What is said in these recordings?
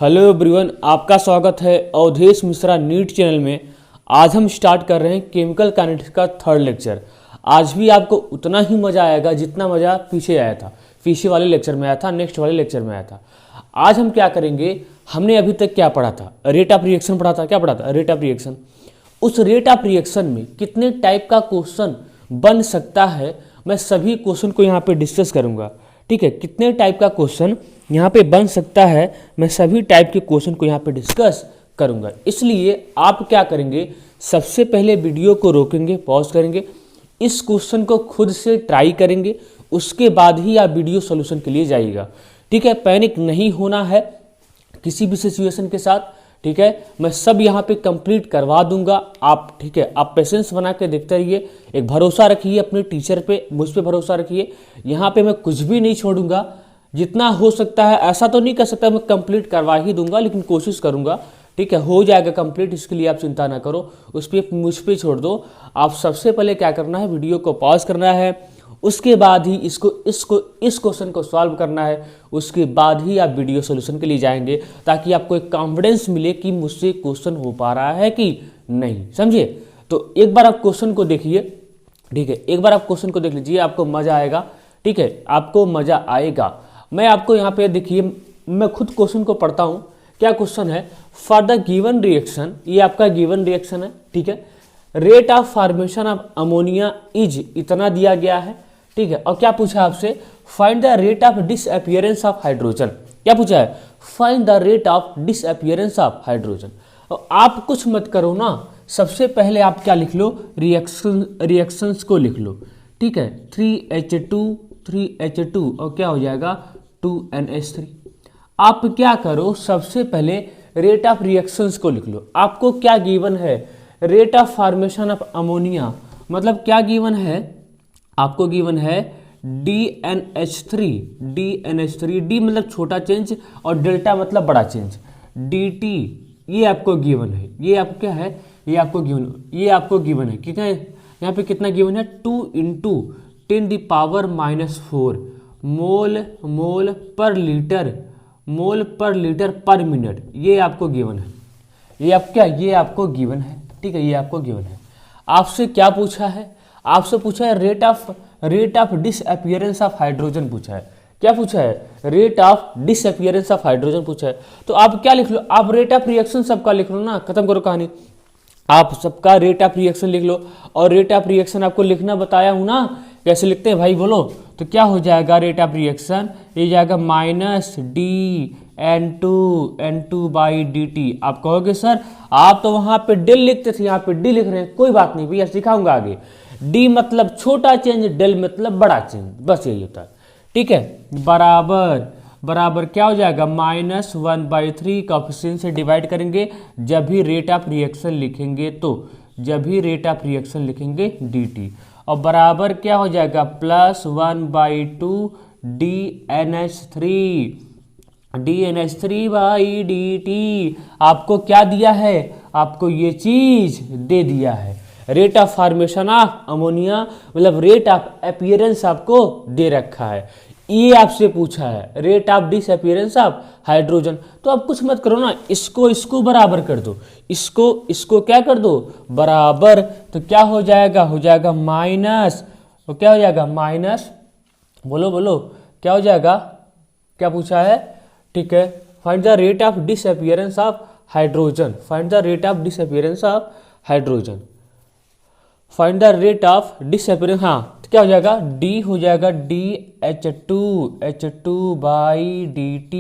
Hello everyone, आपका स्वागत है अवधेश मिश्रा नीट चैनल में। आज हम स्टार्ट कर रहे हैं केमिकल काइनेटिक्स का थर्ड लेक्चर। आज भी आपको उतना ही मज़ा आएगा जितना मज़ा पीछे आया था, पीछे वाले लेक्चर में आया था, नेक्स्ट वाले लेक्चर में आया था। आज हम क्या करेंगे, हमने अभी तक क्या पढ़ा था, रेट ऑफ रिएक्शन पढ़ा था। क्या पढ़ा था? Rate of reaction. उस रेट ऑफ रिएक्शन में कितने टाइप का क्वेश्चन बन सकता है, मैं सभी क्वेश्चन को यहाँ पे डिस्कस करूँगा। ठीक है, कितने टाइप का क्वेश्चन यहाँ पे बन सकता है, मैं सभी टाइप के क्वेश्चन को यहाँ पे डिस्कस करूँगा। इसलिए आप क्या करेंगे, सबसे पहले वीडियो को रोकेंगे, पॉज करेंगे, इस क्वेश्चन को खुद से ट्राई करेंगे, उसके बाद ही आप वीडियो सोल्यूशन के लिए जाइएगा। ठीक है, पैनिक नहीं होना है किसी भी सिचुएशन के साथ। ठीक है, मैं सब यहाँ पे कंप्लीट करवा दूंगा आप। ठीक है, आप पेशेंस बना के देखते रहिए, एक भरोसा रखिए अपने टीचर पे, मुझ पे भरोसा रखिए। यहाँ पे मैं कुछ भी नहीं छोड़ूंगा, जितना हो सकता है। ऐसा तो नहीं कर सकता मैं कंप्लीट करवा ही दूंगा, लेकिन कोशिश करूंगा। ठीक है, हो जाएगा कंप्लीट, इसके लिए आप चिंता ना करो, उस पर मुझ पर छोड़ दो। आप सबसे पहले क्या करना है, वीडियो को पॉज करना है, उसके बाद ही इस क्वेश्चन को सॉल्व करना है, उसके बाद ही आप वीडियो सॉल्यूशन के लिए जाएंगे, ताकि आपको एक कॉन्फिडेंस मिले कि मुझसे क्वेश्चन हो पा रहा है कि नहीं। समझिए? तो एक बार आप क्वेश्चन को देखिए। ठीक है, एक बार आप क्वेश्चन को देख लीजिए, आपको मजा आएगा। ठीक है, आपको मजा आएगा। मैं आपको यहाँ पे देखिए, मैं खुद क्वेश्चन को पढ़ता हूँ। क्या क्वेश्चन है? फॉर द गिवन रिएक्शन, ये आपका गिवन रिएक्शन है। ठीक है, rate of formation of ammonia is इतना दिया गया है। ठीक है, और क्या पूछा आपसे? Find the rate of disappearance of hydrogen. क्या पूछा है? Find the rate of disappearance of hydrogen. और आप कुछ मत करो ना, सबसे पहले आप क्या लिख लो, रिएक्शंस को लिख लो। ठीक है, 3H2 और क्या हो जाएगा 2NH3। आप क्या करो, सबसे पहले रेट ऑफ रिएक्शंस को लिख लो। आपको क्या गिवन है? Rate of formation of ammonia, मतलब क्या गिवन है? आपको गिवन है DNH3। डी मतलब छोटा चेंज और डेल्टा मतलब बड़ा चेंज, DT। ये आपको गिवन है, ये आपको क्या है, ये आपको गिवन है। कितना यहाँ पे कितना गिवन है? 2 × 10⁻⁻⁴ मोल पर लीटर पर मिनट। ये आपको गिवन है। ये आपको गिवन है। ठीक है, ये आपको गिवन है। आपसे क्या पूछा है? आपसे पूछा है rate of disappearance of hydrogen पूछा है। क्या पूछा है? Rate of disappearance of hydrogen पूछा है। तो आप क्या लिख लो, आप रेट ऑफ रिएक्शन सबका लिख लो ना, खत्म करो कहानी। आप सबका रेट ऑफ रिएक्शन लिख लो, और रेट ऑफ रिएक्शन आपको लिखना बताया हूं ना, कैसे लिखते हैं भाई बोलो। तो क्या हो जाएगा रेट ऑफ रिएक्शन? ये जाएगा -dN2/dt। आप कहोगे सर आप तो वहां पे डेल लिखते थे, यहाँ पे डी लिख रहे हैं। कोई बात नहीं भैया, सिखाऊंगा आगे। डी मतलब छोटा चेंज, डेल मतलब बड़ा चेंज, बस यही होता है। ठीक है, बराबर क्या हो जाएगा? -1/3 कोएफिशिएंट से डिवाइड करेंगे जब भी रेट ऑफ रिएक्शन लिखेंगे, तो जब भी रेट ऑफ रिएक्शन लिखेंगे dt, और बराबर क्या हो जाएगा? +1/2 DNH3/dt। आपको क्या दिया है? आपको ये चीज दे दिया है, rate of formation of ammonia, मतलब रेट ऑफ अपीयरेंस आपको दे रखा है। ये आपसे पूछा है rate of disappearance of hydrogen. तो आप कुछ मत करो ना, इसको बराबर कर दो, इसको क्या कर दो? बराबर। तो क्या हो जाएगा? हो जाएगा माइनस, तो क्या हो जाएगा? माइनस, बोलो क्या हो जाएगा? क्या पूछा है? ठीक है, find the rate of disappearance of hydrogen. Find the rate of disappearance of hydrogen. Find the rate of disappearance. हाँ, तो क्या हो जाएगा? डी हो जाएगा H2/dt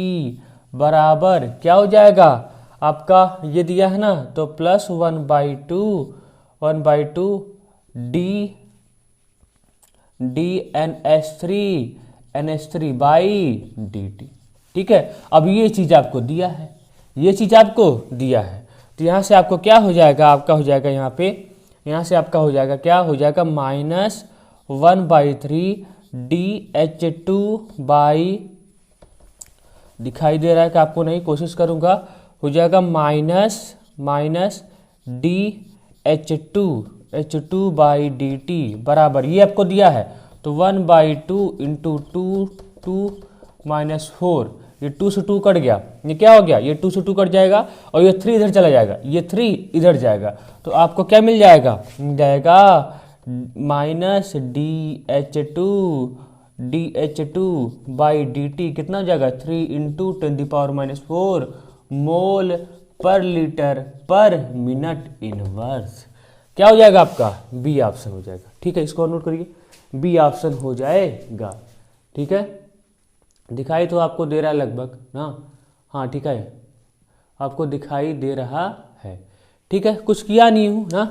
बराबर क्या हो जाएगा? आपका ये दिया है ना, तो +1/2 DNH3/dt। ठीक है, अब ये चीज आपको दिया है, तो यहाँ से आपको क्या हो जाएगा? आपका हो जाएगा यहाँ से आपका हो जाएगा, क्या हो जाएगा? -1/3 DH2 दिखाई दे रहा है कि आपको नहीं, कोशिश करूंगा। हो जाएगा -DH2/dt बराबर, ये आपको दिया है, तो 1/2 × 2 -4 ये 2 से 2 कट गया, ये क्या हो गया, ये 2 से 2 कट जाएगा और ये 3 इधर चला जाएगा, ये 3 इधर जाएगा, तो आपको क्या मिल जाएगा, मिल जाएगा माइनस DH2 बाई dt, कितना हो जाएगा 3 इंटू 10⁻⁻⁴ मोल पर लीटर पर मिनट इनवर्स। क्या हो जाएगा आपका, बी ऑप्शन हो जाएगा। ठीक है, इसको नोट करिए, बी ऑप्शन हो जाएगा। ठीक है, दिखाई तो आपको दे रहा है लगभग ना, हाँ ठीक है, आपको दिखाई दे रहा है। ठीक है, कुछ किया नहीं हूँ ना,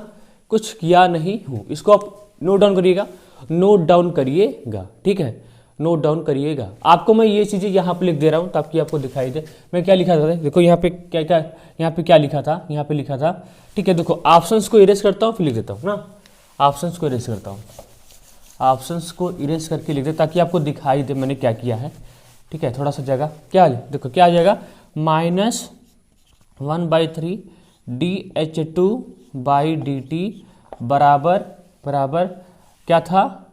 कुछ किया नहीं हूँ, इसको आप नोट डाउन करिएगा, नोट डाउन करिएगा। ठीक है, नोट डाउन करिएगा। आपको मैं ये चीज़ें यहाँ पे लिख दे रहा हूँ ताकि आपको दिखाई दे मैं क्या लिखा था। देखो यहाँ पे क्या क्या, यहाँ पे क्या लिखा था, यहाँ पे लिखा था। ठीक है, देखो ऑप्शंस को इरेज करता हूँ फिर लिख देता हूँ ना, ऑप्शंस को इरेज करता हूँ, ऑप्शंस को इरेज करके लिख दे ताकि आपको दिखाई दे मैंने क्या किया है। ठीक है, थोड़ा सा जगह क्या देखो क्या आ जाएगा, -1/3 DH2 बाई dt बराबर क्या था,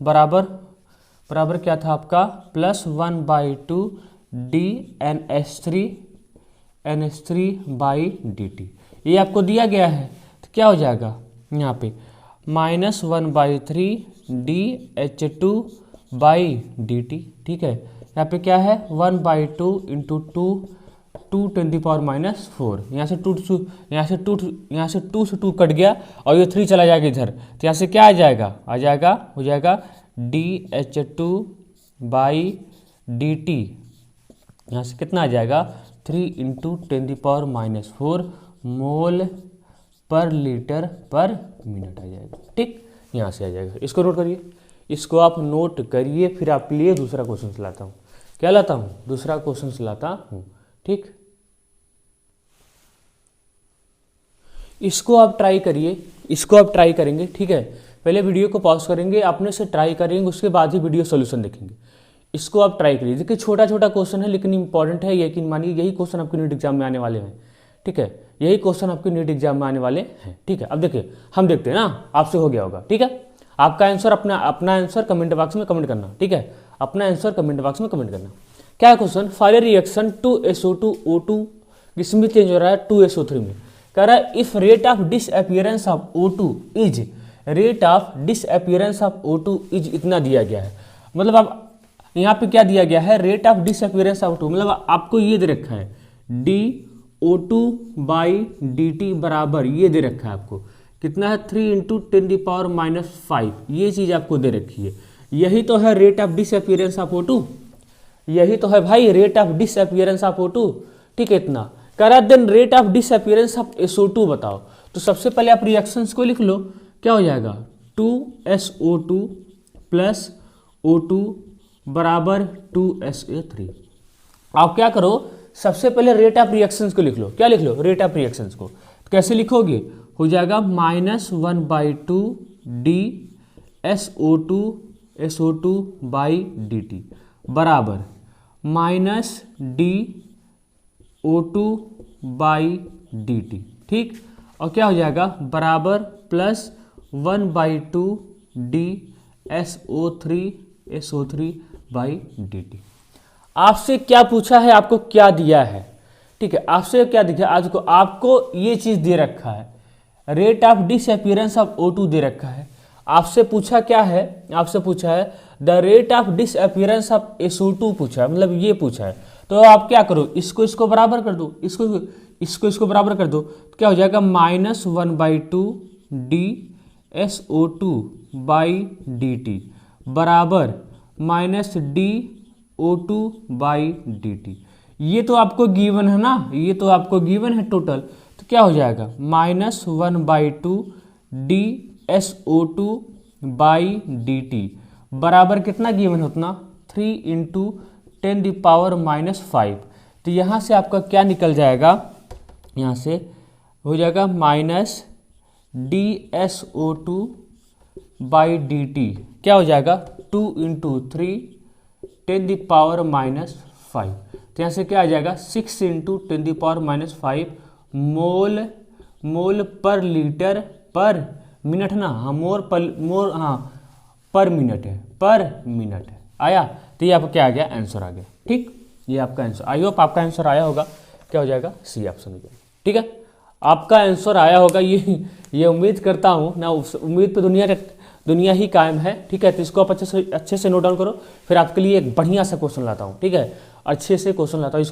बराबर क्या था आपका +1/2 NH3 बाई dt। ये आपको दिया गया है तो क्या हो जाएगा यहाँ पे -1/3 DH2 बाई dt। ठीक है, यहाँ पे क्या है 1/2 इंटू 2 10⁻⁴। यहाँ से 2 से 2 कट गया और ये 3 चला जाएगा इधर, तो यहाँ से क्या हो जाएगा DH2 बाई dt। यहाँ से कितना आ जाएगा 3 इंटू 10⁻⁴ मोल पर लीटर पर मिनट आ जाएगा। ठीक, यहाँ से आ जाएगा, इसको नोट करिए, इसको आप नोट करिए। फिर आपके लिए दूसरा क्वेश्चन लाता हूँ, क्या लाता हूँ, दूसरा क्वेश्चन लाता हूँ। ठीक, इसको आप ट्राई करिए, इसको आप ट्राई करेंगे। ठीक है, पहले वीडियो को पॉज करेंगे, अपने से ट्राई करेंगे, उसके बाद ही वीडियो सॉल्यूशन देखेंगे। इसको आप ट्राई करिए। देखिए छोटा छोटा क्वेश्चन है लेकिन इंपॉर्टेंट है, यकीन मानिए यही क्वेश्चन आपके नीट एग्जाम में आने वाले हैं। ठीक है, यही क्वेश्चन आपके नीट एग्जाम में आने वाले हैं। ठीक है, अब देखिए हम देखते हैं ना, आपसे हो गया होगा। ठीक है, आपका आंसर अपना आंसर कमेंट बॉक्स में कमेंट करना। ठीक है, अपना आंसर कमेंट बॉक्स में कमेंट करना। क्या है question, for a reaction 2SO2O2 किसमें चेंज हो रहा है 2SO3 में। कह रहा है if rate of disappearance of O2 is, rate of disappearance of O2 is इतना दिया गया है। मतलब अब यहाँ पे क्या दिया गया है, rate of disappearance of O2, मतलब आपको ये दे रखा है DO2 बाई dt बराबर ये दे रखा है आपको, कितना है 3 इंटू 10⁻⁵। ये चीज़ आपको दे रखी है, यही तो है rate of disappearance of O2, यही तो है भाई rate of disappearance of O2। ठीक है, इतना करा, then rate of disappearance of SO2 बताओ। तो सबसे पहले आप रिएक्शंस को लिख लो, क्या हो जाएगा 2SO2 प्लस O2 बराबर 2SA3। आप क्या करो, सबसे पहले रेट ऑफ रिएक्शंस को लिख लो। क्या लिख लो, रेट ऑफ रिएक्शंस को। तो कैसे लिखोगे, हो जाएगा -1/2 DSO2 बाई dt बराबर -DO2 बाई dt। ठीक, और क्या हो जाएगा बराबर +1/2 DSO3 बाई dt। आपसे क्या पूछा है, आपको क्या दिया है। ठीक है, आपसे क्या दिखा, आज को आपको ये चीज दे रखा है, rate of disappearance of O2 दे रखा है। आपसे पूछा क्या है, आपसे पूछा है the rate of disappearance of SO2 पूछा है, मतलब ये पूछा है। तो आप क्या करो, इसको बराबर कर दो, इसको बराबर कर दो, तो क्या हो जाएगा -1/2 DSO2 बाई dt बराबर -DO2 बाई dt। ये तो आपको गिवन है ना, ये तो आपको गिवन है टोटल, तो क्या हो जाएगा -1/2 DSO2 बाई dt बराबर कितना गिवन है उतना 3 इंटू 10⁻⁵। तो यहाँ से आपका क्या निकल जाएगा, यहाँ से हो जाएगा -DSO2 बाई dt क्या हो जाएगा 2 इंटू 3 10⁻⁵। तो यहाँ से क्या आ जाएगा 6 इंटू 10⁻⁵ मोल पर लीटर पर मिनट ना, हाँ पर मिनट है, आया। तो ये आपका क्या आ गया, आंसर आ गया। ठीक, ये आपका आंसर। आई होप आपका आंसर आया होगा, क्या हो जाएगा, सी ऑप्शन हो जाएगा। ठीक है, आपका आंसर आया होगा, ये उम्मीद करता हूँ ना, उम्मीद पे दुनिया ही कायम है। ठीक है, तो इसको आप अच्छे से नोट डाउन करो, फिर आपके लिए एक बढ़िया सा क्वेश्चन लाता हूँ। ठीक है, अच्छे से क्वेश्चन लाता हूँ,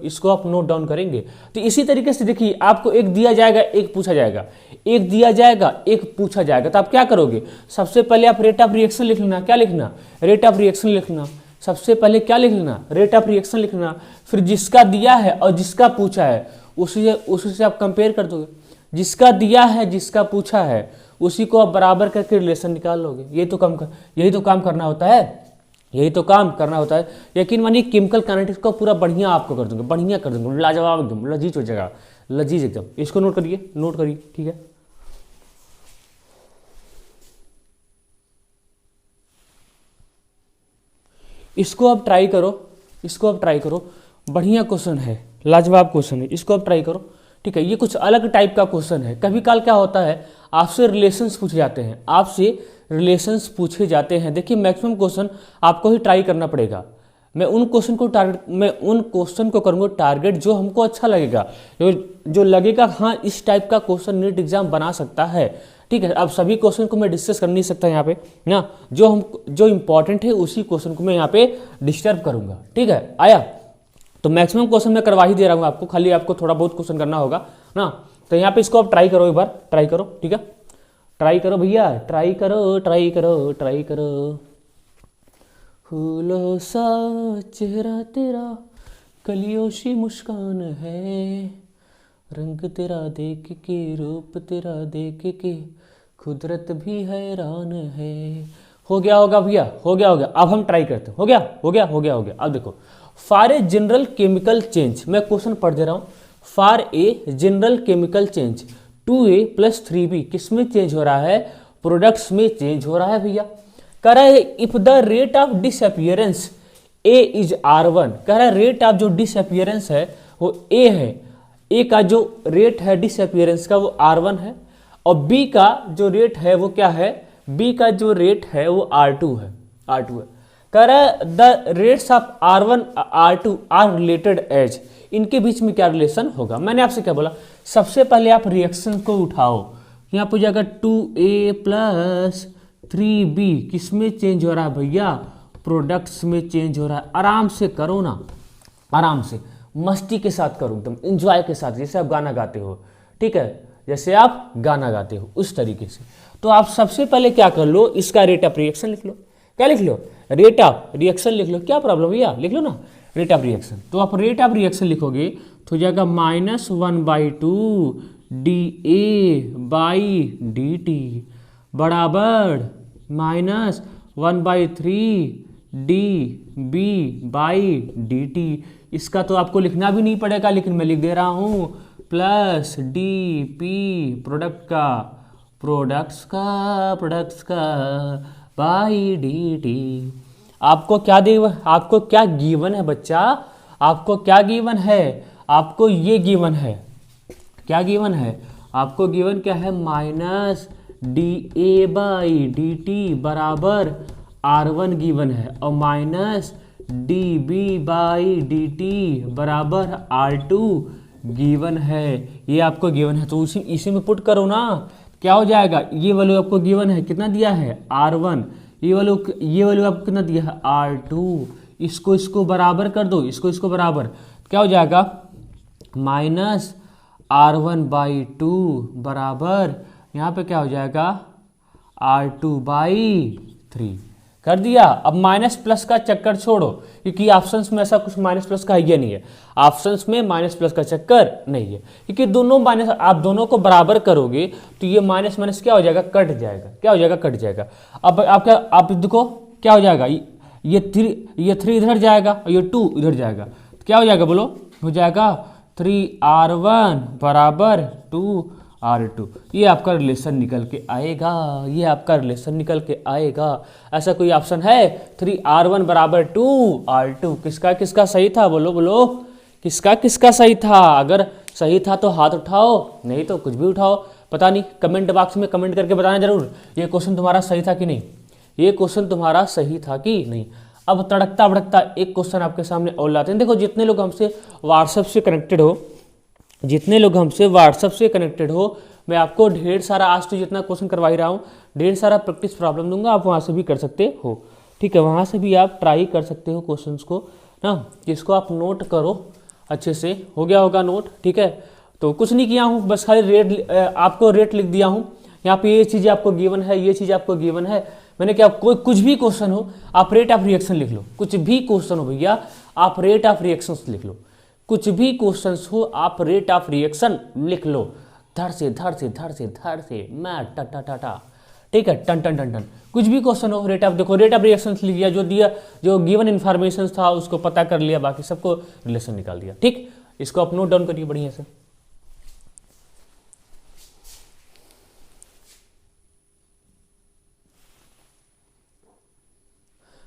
इसको आप नोट डाउन करेंगे। तो इसी तरीके से देखिए, आपको एक दिया जाएगा, एक पूछा जाएगा, एक दिया जाएगा, एक पूछा जाएगा, तो आप क्या करोगे, सबसे पहले आप रेट ऑफ रिएक्शन लिख लेना। क्या लिखना, रेट ऑफ रिएक्शन लिखना। सबसे पहले क्या लिख लेना, रेट ऑफ रिएक्शन लिखना। फिर जिसका दिया है और जिसका पूछा है उसी से आप कंपेयर कर दोगे। जिसका दिया है, जिसका पूछा है, उसी को आप बराबर करके रिलेशन निकाल लोगे। यही तो काम करना होता है, यही तो काम करना होता है। यकीन मानिए केमिकल काइनेटिक्स को पूरा बढ़िया आपको कर दूंगा, बढ़िया कर दूंगा, लाजवाब एकदम, लजीज हो जाएगा, लजीज एकदम। इसको नोट करिए, नोट करिए। ठीक है, इसको आप ट्राई करो, बढ़िया क्वेश्चन है, लाजवाब क्वेश्चन है, इसको आप ट्राई करो। ठीक है, ये कुछ अलग टाइप का क्वेश्चन है। कभी काल क्या होता है, आपसे रिलेशंस पूछे जाते हैं, देखिए मैक्सिमम क्वेश्चन आपको ही ट्राई करना पड़ेगा। मैं उन क्वेश्चन को करूँगा टारगेट जो हमको अच्छा लगेगा, जो लगेगा हाँ इस टाइप का क्वेश्चन नीट एग्जाम बना सकता है। ठीक है, अब सभी क्वेश्चन को मैं डिस्कस कर नहीं सकता यहाँ पे ना, जो इंपॉर्टेंट है उसी क्वेश्चन को मैं यहाँ पे डिस्टर्ब करूँगा। ठीक है, आया, तो मैक्सिमम क्वेश्चन मैं करवा ही दे रहा हूँ आपको, खाली आपको थोड़ा बहुत क्वेश्चन करना होगा ना। तो यहाँ पे इसको आप ट्राई करो, एक बार ट्राई करो। ठीक है, ट्राई करो भैया, ट्राई करो। फूलों सा चेहरा तेरा, कलियों सी मुस्कान है, रंग तेरा देख के, रूप तेरा देख के, कुदरत भी हैरान है। हो गया होगा भैया, हो गया। अब हम ट्राई करते हैं। हो गया। अब देखो, for a general chemical change, मैं क्वेश्चन पढ़ दे रहा हूँ। For a general chemical change 2A + 3B किस में चेंज हो रहा है, प्रोडक्ट्स में चेंज हो रहा है भैया। कह रहा है if the rate of disappearance A is R1, कह रहा है रेट ऑफ जो डिसअपियरेंस है वो A है, A का जो रेट है डिसअपियरेंस का वो R1 है, और B का जो रेट है वो क्या है, B का जो रेट है वो R2 है। कह रहा है the rates of R1 R2 are related as, इनके बीच में क्या रिलेशन होगा। मैंने आपसे क्या बोला, सबसे पहले आप रिएक्शन को उठाओ, यहाँ पर जाकर 2A + 3B किस में चेंज हो रहा है भैया, प्रोडक्ट्स में चेंज हो रहा है। आराम से करो ना, आराम से मस्ती के साथ करो, एकदम एंजॉय के साथ, जैसे आप गाना गाते हो। ठीक है, जैसे आप गाना गाते हो उस तरीके से। तो आप सबसे पहले क्या कर लो, इसका रेट ऑफ रिएक्शन लिख लो। क्या लिख लो, रेट ऑफ रिएक्शन लिख लो। क्या प्रॉब्लम भैया, लिख लो ना रेट ऑफ रिएक्शन। तो आप रेट ऑफ रिएक्शन लिखोगे तो हो जाएगा -1/2 dA/dt बराबर -1/3 dB/dt। इसका तो आपको लिखना भी नहीं पड़ेगा, लेकिन मैं लिख दे रहा हूँ, प्लस dP प्रोडक्ट्स का बाई dt। आपको क्या गिवन है बच्चा, आपको क्या गिवन है, आपको ये गिवन है, क्या गिवन है, आपको गिवन क्या है, -dA/dt बराबर R1 गिवन है, और -dB/dt बराबर R2 गिवन है। ये आपको गिवन है, तो इसी में पुट करो ना, क्या हो जाएगा, ये वैल्यू आपको गिवन है, कितना दिया है R1, ये वैल्यू आपको कितना दिया है R2। इसको बराबर कर दो, इसको बराबर, क्या हो जाएगा, -R1/2 बराबर, यहाँ पे क्या हो जाएगा, R2/3 कर दिया। अब माइनस प्लस का चक्कर छोड़ो, क्योंकि ऑप्शंस में ऐसा कुछ माइनस प्लस का है नहीं है, ऑप्शंस में माइनस प्लस का चक्कर नहीं है, क्योंकि दोनों माइनस, आप दोनों को बराबर करोगे तो ये माइनस माइनस क्या हो जाएगा, कट जाएगा। क्या हो जाएगा, कट जाएगा। अब आप देखो क्या हो जाएगा, ये 3 इधर जाएगा और ये 2 इधर जाएगा, तो क्या हो जाएगा, बोलो, हो जाएगा 3R1 बराबर 2R2। ये आपका रिलेशन निकल के आएगा, ये आपका रिलेशन निकल के आएगा। ऐसा कोई ऑप्शन है, 3R1 बराबर 2R2, किसका सही था, बोलो, किसका सही था। अगर सही था तो हाथ उठाओ, नहीं तो कुछ भी उठाओ, पता नहीं, कमेंट बॉक्स में कमेंट करके बताना जरूर, ये क्वेश्चन तुम्हारा सही था कि नहीं, ये क्वेश्चन तुम्हारा सही था कि नहीं। अब तड़कता भड़कता एक क्वेश्चन आपके सामने और लाते हैं। देखो जितने लोग हमसे व्हाट्सएप से कनेक्टेड हो, मैं आपको ढेर सारा आज तो जितना क्वेश्चन करवा ही रहा हूँ, ढेर सारा प्रैक्टिस प्रॉब्लम दूंगा, आप वहाँ से भी कर सकते हो। ठीक है, वहाँ से भी आप ट्राई कर सकते हो क्वेश्चंस को ना, जिसको आप नोट करो अच्छे से। हो गया होगा नोट? ठीक है, तो कुछ नहीं किया हूँ, बस खाली रेट आपको रेट लिख दिया हूँ। यहाँ पे ये चीज़ आपको गिवन है, ये चीज़ आपको गिवन है। मैंने क्या, कोई कुछ भी क्वेश्चन हो आप रेट ऑफ रिएक्शन लिख लो, कुछ भी क्वेश्चन हो भैया आप रेट ऑफ रिएक्शन लिख लो, कुछ भी क्वेश्चन हो आप रेट ऑफ रिएक्शन लिख लो, धड़ से मैं टा। ठीक है, टन टन टन टन, कुछ भी क्वेश्चन हो रेट ऑफ, देखो रेट ऑफ रिएक्शन लिख दिया, जो गिवन इन्फॉर्मेशन था उसको पता कर लिया, बाकी सबको रिलेशन निकाल दिया। ठीक, इसको आप नोट डाउन करिए बढ़िया से।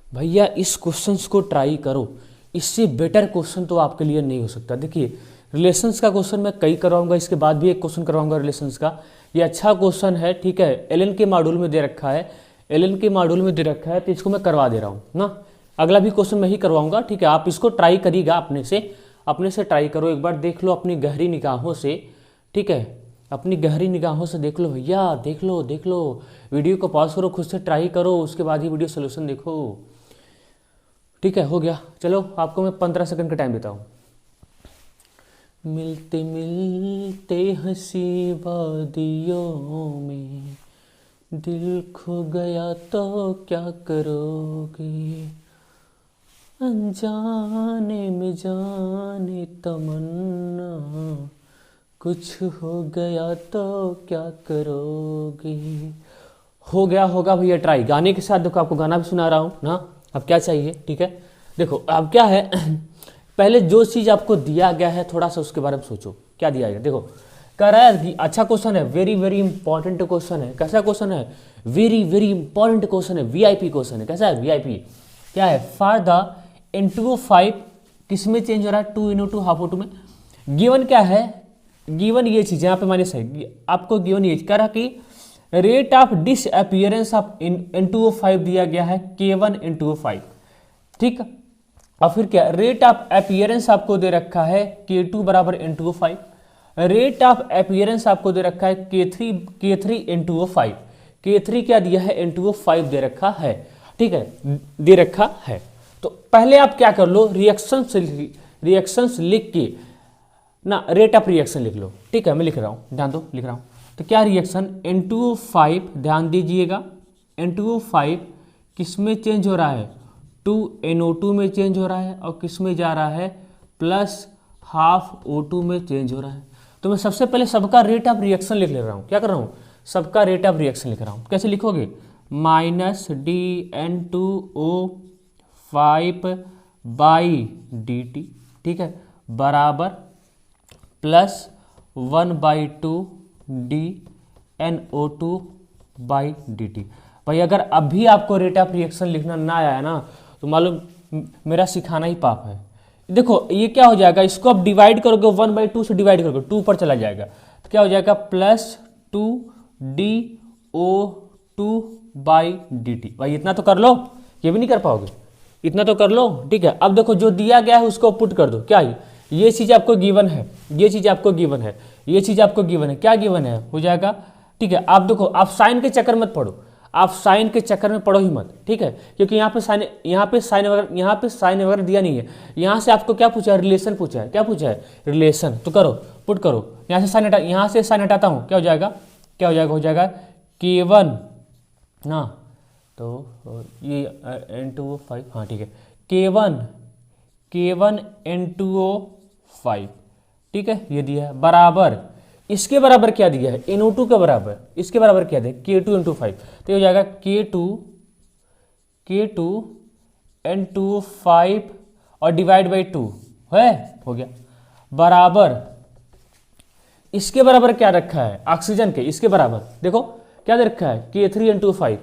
भैया इस क्वेश्चंस को ट्राई करो, इससे बेटर क्वेश्चन तो आपके लिए नहीं हो सकता। देखिए रिलेशंस का क्वेश्चन मैं कई करवाऊंगा, इसके बाद भी एक क्वेश्चन करवाऊंगा रिलेशंस का। ये अच्छा क्वेश्चन है, ठीक है, एलएन के मॉड्यूल में दे रखा है, तो इसको मैं करवा दे रहा हूँ ना। अगला भी क्वेश्चन मैं ही करवाऊंगा। ठीक है, आप इसको ट्राई करिएगा, अपने से ट्राई करो, एक बार देख लो अपनी गहरी निगाहों से। ठीक है, अपनी गहरी निगाहों से देख लो भैया, देख लो, वीडियो को पॉज करो, खुद से ट्राई करो, उसके बाद ही वीडियो सोल्यूशन देखो। ठीक है, हो गया। चलो आपको मैं 15 सेकंड का टाइम देता हूँ। मिलते मिलते हंसी वादियों में दिल खो गया तो क्या करोगे, अनजाने में जाने तमन्ना कुछ हो गया तो क्या करोगे। हो गया होगा भैया ट्राई, गाने के साथ देखो आपको गाना भी सुना रहा हूँ ना। अब क्या चाहिए? ठीक है, देखो अब क्या है पहले जो चीज़ आपको दिया गया है थोड़ा सा उसके बारे में सोचो, क्या दिया गया। देखो कह रहा है अच्छा क्वेश्चन है, वेरी वेरी इंपॉर्टेंट क्वेश्चन है। कैसा क्वेश्चन है? वेरी वेरी इंपॉर्टेंट क्वेश्चन है, वीआईपी क्वेश्चन है। कैसा है? वीआईपी। क्या है? फॉर द N2O5 किस में चेंज हो रहा है? 2NO2 हाफ O2 में। गिवन क्या है? गिवन ये चीज़ यहाँ पे माइनस है, आपको गिवन ये कह रहा कि rate of disappearance of N2O5 दिया गया है K1 N2O5। ठीक, और फिर क्या, रेट ऑफ अपीयरेंस आपको दे रखा है K2 बराबर N2O5, रेट ऑफ अपीयरेंस आपको दे रखा है K3 N2O5। K3 क्या दिया है? N2O5 दे रखा है। ठीक है, दे रखा है। तो पहले आप क्या कर लो, रिएक्शंस लिख के ना रेट ऑफ रिएक्शन लिख लो। ठीक है, मैं लिख रहा हूँ, ध्यान दो, लिख रहा हूँ। तो क्या रिएक्शन N2O5, ध्यान दीजिएगा, N2O5 किस में चेंज हो रहा है? 2NO2 में चेंज हो रहा है, और किस में जा रहा है? प्लस हाफ O2 में चेंज हो रहा है। तो मैं सबसे पहले सबका रेट ऑफ रिएक्शन लिख ले रहा हूँ। क्या कर रहा हूँ? सबका रेट ऑफ रिएक्शन लिख रहा हूँ। कैसे लिखोगे? -dN2O5/dt, ठीक है, बराबर प्लस 1/2 dNO2/dt। भाई अगर अभी आपको रेट ऑफ रिएक्शन लिखना ना आया ना तो मालूम मेरा सिखाना ही पाप है। देखो ये क्या हो जाएगा, इसको आप डिवाइड करोगे, 1/2 से डिवाइड करोगे, 2 पर चला जाएगा, तो क्या हो जाएगा? Plus 2DO2/dt। भाई इतना तो कर लो, ये भी नहीं कर पाओगे, इतना तो कर लो। ठीक है, अब देखो जो दिया गया है उसको पुट कर दो। क्या है? ये चीज़ आपको गिवन है, ये चीज़ आपको गिवन है, ये चीज़ आपको गिवन है। क्या गिवन है? हो जाएगा। ठीक है, आप देखो, आप साइन के चक्कर मत पढ़ो, आप साइन के चक्कर में पढ़ो ही मत। ठीक है, क्योंकि यहाँ पे साइन वगैरह दिया नहीं है। यहाँ से आपको क्या पूछा है? रिलेशन पूछा है। क्या पूछा है? रिलेशन। तो करो, पुट करो, यहाँ से साइन हटाता हूँ, क्या हो जाएगा? हो जाएगा K1 ना, तो ये N2O5, हाँ ठीक है, K1 N2O5, ठीक है, ये दिया है, बराबर इसके बराबर क्या दिया है? NO2 के बराबर, इसके बराबर क्या दिया? K2 N2O5। तो ये हो जाएगा K2 N2O5 और डिवाइड बाई 2 है, हो गया, बराबर इसके बराबर क्या रखा है? ऑक्सीजन के, इसके बराबर देखो क्या दे रखा है? K3 N2O5,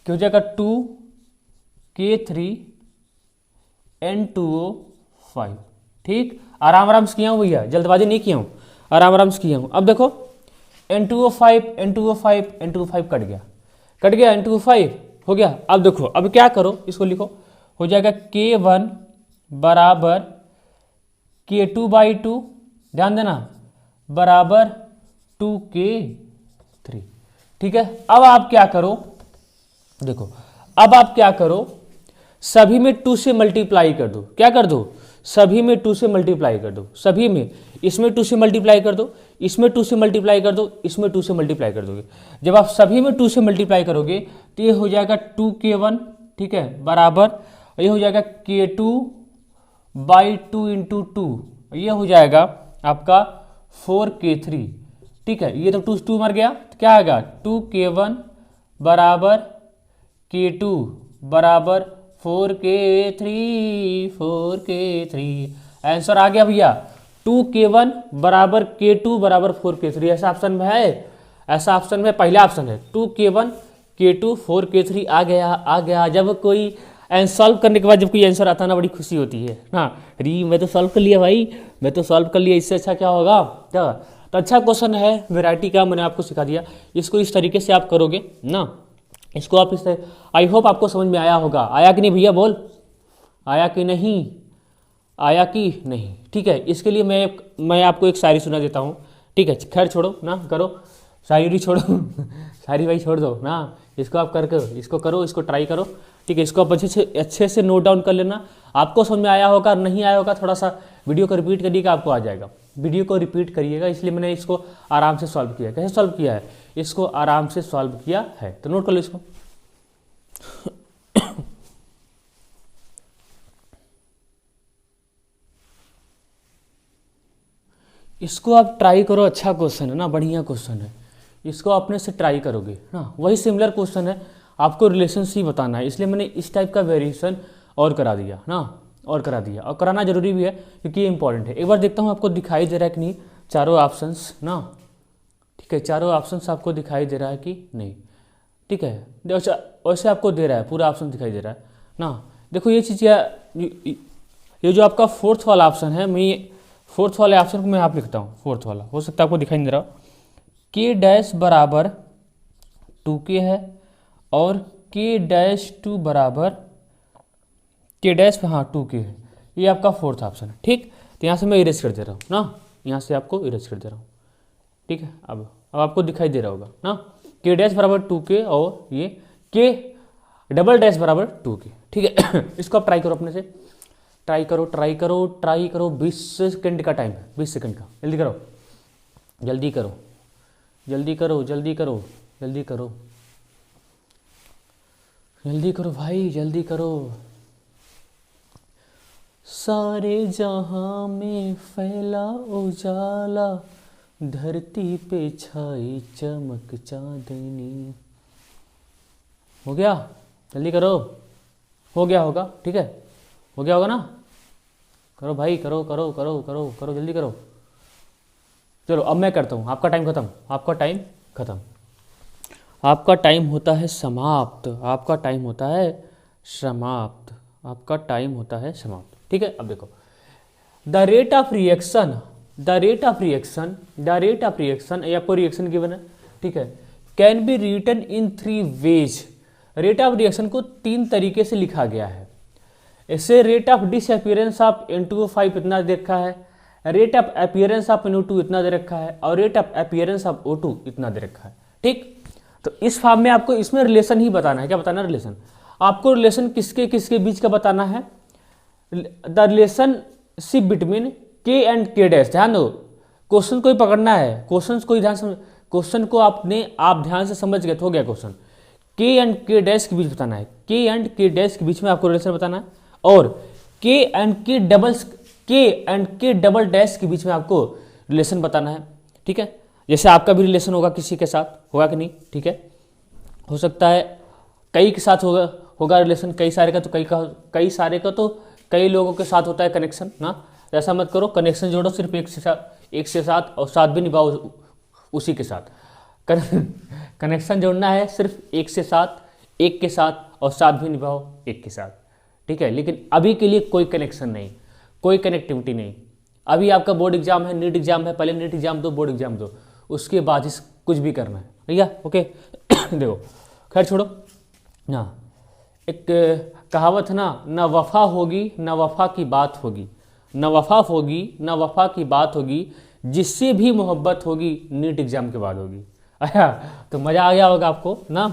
क्या हो जाएगा? 2 K3 N2O5। ठीक, आराम से किया हूँ भैया, जल्दबाजी नहीं किया हूँ, आराम से किया हूँ। अब देखो N2O5 कट गया N2O5 हो गया। अब देखो, अब क्या करो, इसको लिखो, हो जाएगा K1 बराबर K2/2, ध्यान देना, बराबर 2K3। ठीक है, अब आप क्या करो, देखो अब आप क्या करो, सभी में 2 से मल्टीप्लाई कर दो। क्या कर दो, सभी में 2 से मल्टीप्लाई कर दो, सभी में, इसमें 2 से मल्टीप्लाई कर दो, इसमें 2 से मल्टीप्लाई कर दो, इसमें 2 से मल्टीप्लाई कर दोगे। जब आप सभी में 2 से मल्टीप्लाई करोगे तो ये हो जाएगा 2K1, ठीक है, बराबर, ये हो जाएगा K2/2 इंटू 2, ये हो जाएगा आपका 4K3। ठीक है, ये तो 2 मर गया, तो क्या आएगा 2K1 बराबर K2 बराबर 4K3। आंसर आ गया भैया, 2K1 बराबर K2 बराबर 4K3। ऐसा ऑप्शन में है, ऐसा ऑप्शन में पहला ऑप्शन है 2K1 K2 4K3 आ गया। जब कोई सॉल्व करने के बाद जब कोई आंसर आता है ना, बड़ी खुशी होती है ना, री मैं तो सॉल्व कर लिया भाई, मैं तो सॉल्व कर लिया, इससे अच्छा क्या होगा क्या। तो अच्छा क्वेश्चन है, वैरायटी का मैंने आपको सिखा दिया, इसको इस तरीके से आप करोगे ना, इसको आप इस तरह, आई होप आपको समझ में आया होगा। आया कि नहीं भैया, बोल, आया कि नहीं, आया कि नहीं। ठीक है, इसके लिए मैं आपको एक शायरी सुना देता हूँ। ठीक है, खैर छोड़ो ना, करो शायरी छोड़ो शायरी भाई छोड़ दो ना, इसको आप करके इसको करो, इसको ट्राई करो। ठीक है, इसको आप अच्छे से नोट डाउन कर लेना। आपको समझ में आया होगा, नहीं आया होगा, थोड़ा सा वीडियो को रिपीट करिएगा, आपको आ जाएगा। वीडियो को रिपीट करिएगा, इसलिए मैंने इसको आराम से सॉल्व किया। कैसे सॉल्व किया है, इसको आराम से सॉल्व किया है, तो नोट कर लो इसको। इसको आप ट्राई करो, अच्छा क्वेश्चन है ना, बढ़िया क्वेश्चन है, इसको अपने से ट्राई करोगे ना। वही सिमिलर क्वेश्चन है, आपको रिलेशनशिप बताना है, इसलिए मैंने इस टाइप का वेरिएशन और करा दिया ना, और करा दिया, और कराना जरूरी भी है क्योंकि ये इंपॉर्टेंट है। एक बार देखता हूँ आपको दिखाई दे रहा है कि नहीं चारों ऑप्शंस ना। ठीक है, चारों ऑप्शंस आपको दिखाई दे रहा है कि नहीं। ठीक है, वैसे आपको दे रहा है, पूरा ऑप्शन दिखाई दे रहा है ना। देखो ये चीज़, ये जो आपका फोर्थ वाला ऑप्शन है, मैं फोर्थ वाले ऑप्शन को मैं आप लिखता हूँ, फोर्थ वाला, हो सकता है आपको दिखाई नहीं दे रहा। K' बराबर 2K है और K'2 बराबर K' हाँ 2K है, ये आपका फोर्थ ऑप्शन है। ठीक, तो यहाँ से मैं इरेज कर दे रहा हूँ ना, यहाँ से आपको इरेज कर दे रहा हूँ। ठीक है, अब आपको दिखाई दे रहा होगा ना, K' बराबर 2K और ये K" बराबर 2K। ठीक है इसको आप ट्राई करो, अपने से ट्राई करो। 20 सेकंड का टाइम है, 20 सेकंड का, जल्दी करो जल्दी करो जल्दी करो जल्दी करो जल्दी करो जल्दी करो भाई, जल्दी करो। सारे जहां में फैला उजाला, धरती पे छाई चमक चांदनी। हो गया, जल्दी करो, हो गया होगा, ठीक है, हो गया होगा ना, करो भाई, करो करो करो करो करो, जल्दी करो। चलो अब मैं करता हूँ, आपका टाइम खत्म, आपका टाइम खत्म, आपका टाइम होता है समाप्त, आपका टाइम होता है समाप्त, आपका टाइम होता है समाप्त। ठीक है, अब देखो, the rate of reaction, the rate of reaction, the rate of reaction, ये आपको रिएक्शन गिवन है। ठीक है, can be written in 3 ways. Rate of reaction को 3 तरीके से लिखा गया है। इससे rate of disappearance of N2O5 इतना दे रखा है, rate of appearance of NO2 इतना दे रखा है, और rate of appearance of O2 इतना दे रखा है। ठीक, तो इस फॉर्म में आपको इसमें रिलेशन ही बताना है। क्या बताना है, रिलेशन। आपको रिलेशन किसके किसके बीच का बताना है, the relationship between K and K'। ध्यान दो, क्वेश्चन को ही पकड़ना है, क्वेश्चन को ही ध्यान से, क्वेश्चन को आप ध्यान से समझ गए तो हो गया क्वेश्चन। K एंड K' के बीच बताना है, K एंड K' के बीच में आपको रिलेशन बताना है, और K and K double dash के बीच में आपको रिलेशन बताना है। ठीक है, जैसे आपका भी रिलेशन होगा किसी के साथ, होगा कि नहीं। ठीक है, हो सकता है कई के साथ होगा रिलेशन, कई सारे का तो कई सारे का तो कई लोगों के साथ होता है कनेक्शन ना। ऐसा मत करो, कनेक्शन जोड़ो सिर्फ एक से साथ और साथ भी निभाओ उसी के साथ। कनेक्शन जोड़ना है सिर्फ एक से साथ, एक के साथ, और साथ भी निभाओ एक के साथ। ठीक है, लेकिन अभी के लिए कोई कनेक्शन नहीं, कोई कनेक्टिविटी नहीं। अभी आपका बोर्ड एग्जाम है, नीट एग्जाम है, पहले नीट एग्जाम दो, बोर्ड एग्जाम दो, उसके बाद ही कुछ भी करना है। भैया ओके देखो, खैर छोड़ो ना। एक कहावत है ना वफा होगी न वफा की बात होगी, न वफा होगी न वफा की बात होगी, जिससे भी मोहब्बत होगी नीट एग्जाम के बाद होगी। आया तो मज़ा आ गया होगा आपको ना।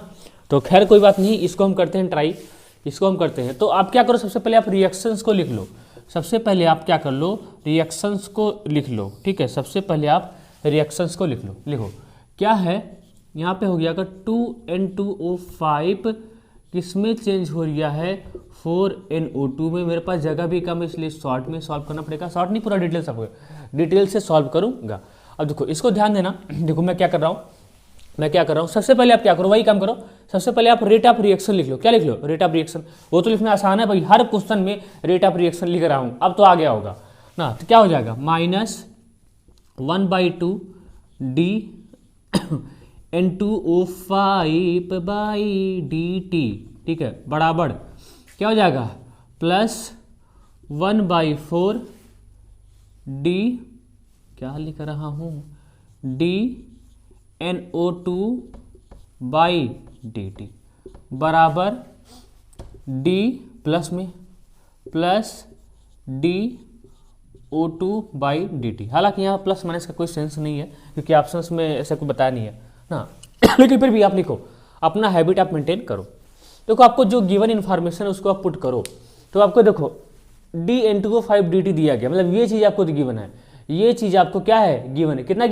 तो खैर कोई बात नहीं, इसको हम करते हैं ट्राई, इसको हम करते हैं। तो आप क्या करो, सबसे पहले आप रिएक्शंस को लिख लो। सबसे पहले आप क्या कर लो, रिएक्शंस को लिख लो। ठीक है, सबसे पहले आप रिएक्शंस को लिख लो। लिखो क्या है, यहाँ पे हो गया अगर 2N2O5 किसमें चेंज हो गया है, 4NO2 में। मेरे पास जगह भी कम है इसलिए शॉर्ट में सॉल्व करना पड़ेगा। शॉर्ट नहीं, पूरा डिटेल से सॉल्व करूँगा। अब देखो इसको ध्यान देना, देखो मैं क्या कर रहा हूँ, सबसे पहले आप क्या करो, वही काम करो। सबसे पहले आप रेट ऑफ रिएक्शन लिख लो। क्या लिख लो, रेट ऑफ रिएक्शन। वो तो लिखना आसान है भाई, हर क्वेश्चन में रेट ऑफ रिएक्शन लिख रहा हूँ, अब तो आ गया होगा ना। तो क्या हो जाएगा, -1/2 dN2O5/dt, ठीक है, बराबर क्या हो जाएगा, +1/4 d, क्या लिख रहा हूँ, dNO2/dt बराबर d प्लस में प्लस dO2/dt। हालांकि यहाँ प्लस माइनस का कोई सेंस नहीं है क्योंकि ऑप्शंस में ऐसा कोई बताया नहीं है ना। लेकिन फिर भी आप लिखो, अपना हैबिट आप मेंटेन करो। देखो आपको जो गिवन इन्फॉर्मेशन है उसको आप पुट करो। तो आपको देखो dN2O5/dt दिया गया, मतलब ये चीज़ आपको गिवन है, ये चीज़ आपको क्या है, गिवन है। कितना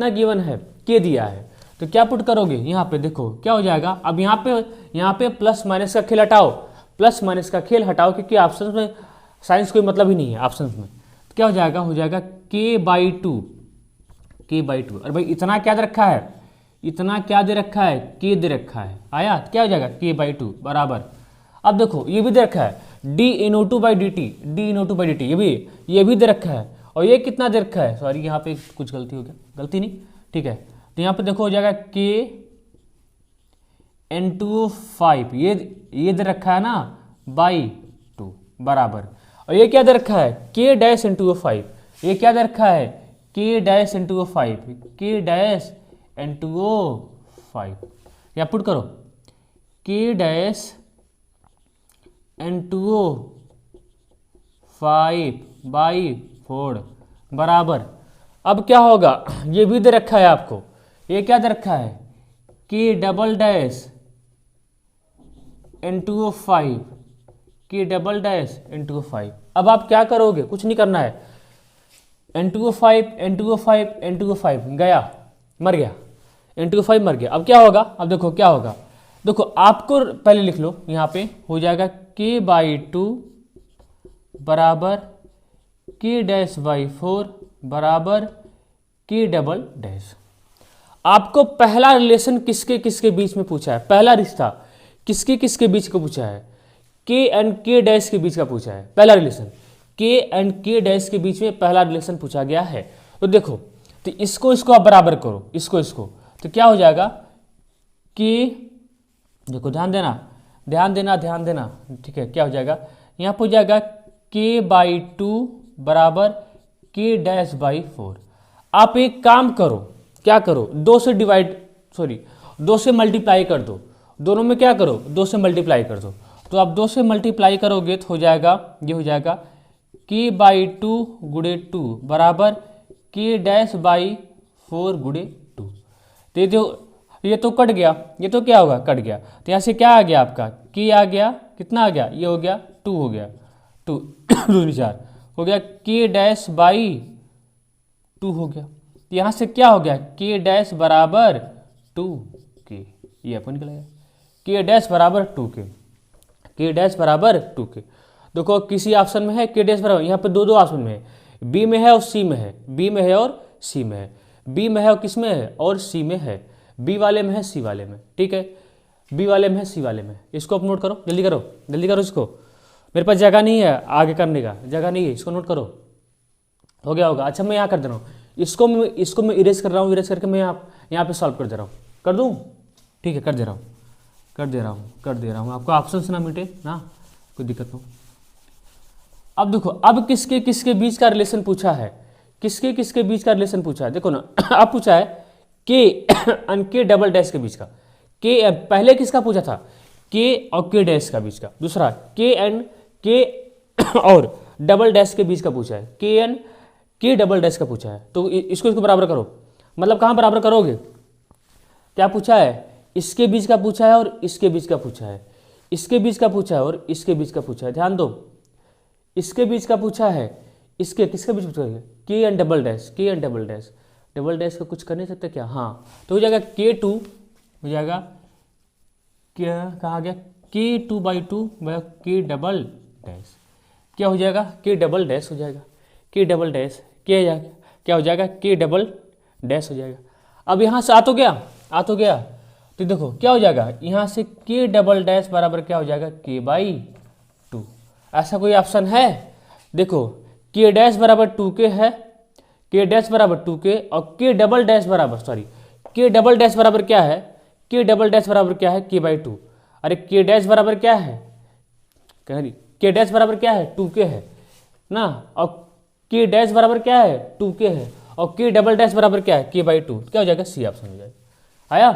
गिवन है, के दिया है। तो क्या पुट करोगे यहाँ पे, देखो क्या हो जाएगा। अब यहाँ पे प्लस माइनस का खेल हटाओ, क्योंकि ऑप्शन में साइंस कोई मतलब ही नहीं है ऑप्शन में। तो क्या हो जाएगा k/2। और भाई इतना क्या दे रखा है, k दे रखा है। आया, क्या हो जाएगा k/2 बराबर, अब देखो ये भी दे रखा है dNO2/dt, ये भी दे रखा है। और ये कितना दे रखा है, सॉरी यहाँ पे कुछ गलती हो गया, गलती नहीं, ठीक है। तो यहाँ पे देखो हो जाएगा KN2O5, ये दे रखा है ना /2 बराबर। और ये क्या दे रखा है, K-N2O5, ये क्या दे रखा है, K-N2O5। या पुट करो K-N2O5/4 बराबर। अब क्या होगा, ये भी दे रखा है आपको, ये क्या दे रखा है, K-N2O5। अब आप क्या करोगे, कुछ नहीं करना है, N2O5 गया, मर गया, N2O5 मर गया। अब क्या होगा, अब देखो क्या होगा, देखो आपको पहले लिख लो, यहाँ पे हो जाएगा K/2 बराबर K-/4 बराबर K'। आपको पहला रिलेशन किसके किसके बीच में पूछा है, पहला रिश्ता किसके किसके बीच को पूछा है, K एंड K' के बीच का पूछा है। पहला रिलेशन K एंड K' के बीच में पहला रिलेशन पूछा गया है। तो देखो, तो इसको आप बराबर करो, इसको तो क्या हो जाएगा कि, देखो ध्यान देना, ठीक है। क्या हो जाएगा, यहाँ पर हो जाएगा K/2 बराबर K'/4। आप एक काम करो, क्या करो, 2 से मल्टीप्लाई कर दो, दोनों में क्या करो, 2 से मल्टीप्लाई कर दो। तो आप 2 से मल्टीप्लाई करोगे तो हो जाएगा, ये हो जाएगा K/2 × 2 बराबर K'/4 × 2। तो ये तो कट गया, ये तो क्या होगा, कट गया। तो यहाँ से क्या आ गया आपका, K आ गया, कितना आ गया, ये हो गया 2 हो गया, 2 4 हो गया, K'/2 हो गया। तो यहाँ से क्या हो गया, K' बराबर 2K, ये अपन निकल गया, K' बराबर 2K, देखो किसी ऑप्शन में है K' बराबर, यहाँ पे दो ऑप्शन में है, बी में है और सी में है, बी में है और सी में है, बी में है और किस में है, और सी में है, बी वाले में है सी वाले में, ठीक है, बी वाले में है सी वाले में। इसको आप नोट करो, जल्दी करो इसको, मेरे पास जगह नहीं है आगे करने का, जगह नहीं है, इसको नोट करो, हो गया होगा। अच्छा मैं यहाँ कर दे रहा हूँ, इसको मैं इरेज कर रहा हूँ, इरेज करके मैं यहाँ पे सॉल्व कर दे रहा हूँ, कर दूँ, ठीक है, कर दे रहा हूँ, आपको ऑप्शन से ना मिटे ना, कोई दिक्कत नहीं। अब देखो, अब किसके किसके बीच का रिलेशन पूछा है, देखो ना, अब पूछा है K एंड K' के बीच का। K पहले किसका पूछा था, के और के डैश का बीच का। दूसरा के एन के और डबल डैश के बीच का पूछा है, के एन के डबल डैश का पूछा है, तो इसको बराबर करो। मतलब कहाँ बराबर करोगे, क्या पूछा है, इसके बीच का पूछा है और इसके बीच का पूछा है, इसके बीच का पूछा है और इसके बीच का पूछा है। ध्यान दो, इसके बीच का पूछा है, इसके किसके बीच पूछा है, K N double dash, K N double dash, double dash का कुछ कर नहीं सकते क्या, हाँ तो हो जाएगा K2 हो जाएगा, क्या कहा गया, K2/2 के डबल डैश, क्या हो जाएगा, के डबल डैश हो जाएगा, के डबल डैश क्या हो जाएगा, के डबल डैश हो जाएगा। अब यहाँ से आ तो गया, तो देखो क्या हो जाएगा, यहाँ से के डबल डैश बराबर क्या हो जाएगा, K/2। ऐसा कोई ऑप्शन है, देखो के डैश बराबर 2K है, के डैश बराबर 2K और के डबल डैश बराबर के डबल डैश बराबर क्या है, के डबल डैश बराबर क्या है, K/2। अरे के डैश बराबर क्या है, के डैश बराबर क्या है, 2K है ना, और के डैश बराबर क्या है, 2K है, और के डबल डैश बराबर क्या है, K/2। क्या हो जाएगा, सी ऑप्शन हो जाएगा। आया,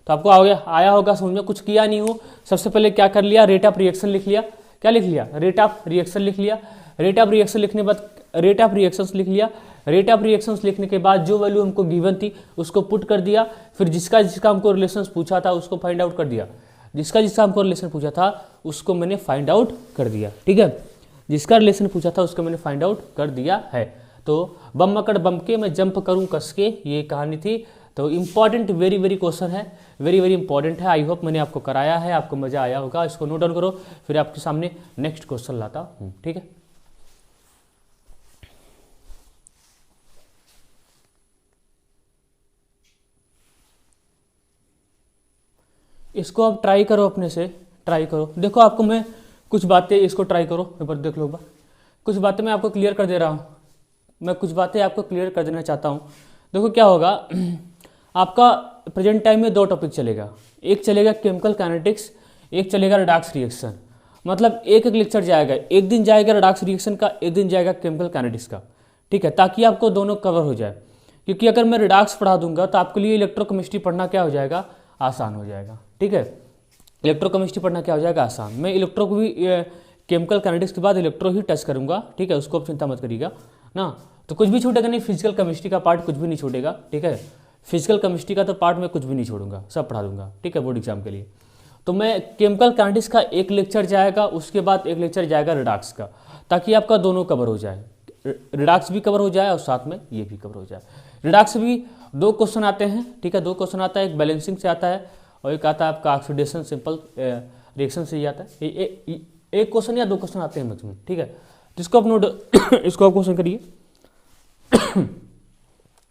तो आपको आया होगा समझ में, कुछ किया नहीं हो। सबसे पहले क्या कर लिया, रेट ऑफ रिएक्शन लिख लिया, क्या लिख लिया, रेट ऑफ रिएक्शन लिख लिया, रेट ऑफ रिएक्शन लिखने के बाद रेट ऑफ रिएक्शंस लिख लिया, रेट ऑफ रिएक्शंस लिखने के बाद जो वैल्यू हमको गिवन थी उसको पुट कर दिया, फिर जिसका हमको रिलेशंस पूछा था उसको फाइंड आउट कर दिया, जिसका हमको रिलेशन पूछा था उसको मैंने फाइंड आउट कर दिया, ठीक है, जिसका रिलेशन पूछा था उसको मैंने फाइंड आउट कर दिया है। तो बम मकड़ बम के मैं जंप करूं कस के, ये कहानी थी। तो इंपॉर्टेंट वेरी वेरी क्वेश्चन है, वेरी वेरी इंपॉर्टेंट है। आई होप मैंने आपको कराया है, आपको मजा आया होगा। इसको नोट डाउन करो, फिर आपके सामने नेक्स्ट क्वेश्चन लाता हूँ, ठीक है। इसको आप ट्राई करो, अपने से ट्राई करो। देखो आपको मैं कुछ बातें, इसको ट्राई करो, पेपर देख लो बार, कुछ बातें मैं आपको क्लियर कर दे रहा हूँ, मैं कुछ बातें आपको क्लियर कर देना चाहता हूँ। देखो क्या होगा, आपका प्रेजेंट टाइम में 2 टॉपिक चलेगा, एक चलेगा केमिकल काइनेटिक्स, एक चलेगा रिडॉक्स रिएक्शन। मतलब एक लेक्चर जाएगा, एक दिन जाएगा रिडॉक्स रिएक्शन का, एक दिन जाएगा केमिकल काइनेटिक्स का, ठीक है, ताकि आपको दोनों कवर हो जाए। क्योंकि अगर मैं रिडॉक्स पढ़ा दूंगा तो आपके लिए इलेक्ट्रोकेमिस्ट्री पढ़ना क्या हो जाएगा, आसान हो जाएगा, ठीक है। इलेक्ट्रोकेमिस्ट्री पढ़ना क्या हो जाएगा, आसान। मैं इलेक्ट्रो को भी केमिकल काइनेटिक्स के बाद इलेक्ट्रो ही टच करूंगा, ठीक है, उसको आप चिंता मत करिएगा ना। तो कुछ भी छूटेगा नहीं, फिजिकल केमिस्ट्री का पार्ट कुछ भी नहीं छूटेगा, ठीक है। फिजिकल केमिस्ट्री का तो पार्ट मैं कुछ भी नहीं छोड़ूंगा, सब पढ़ा दूंगा, ठीक है, बोर्ड एग्जाम के लिए। तो मैं केमिकल काइनेटिक्स का एक लेक्चर जाएगा, उसके बाद एक लेक्चर जाएगा रिडॉक्स का, ताकि आपका दोनों कवर हो जाए, रिडॉक्स भी कवर हो जाए और साथ में ये भी कवर हो जाए। रिडॉक्स भी 2 क्वेश्चन आते हैं, ठीक है, 2 क्वेश्चन आता है, एक बैलेंसिंग से आता है और एक आता है आपका ऑक्सीडेशन सिंपल रिएक्शन से ही आता है। एक क्वेश्चन या 2 क्वेश्चन आते हैं मैक्सिमम, ठीक है। तो इसको आप नोट इसको आप क्वेश्चन करिए,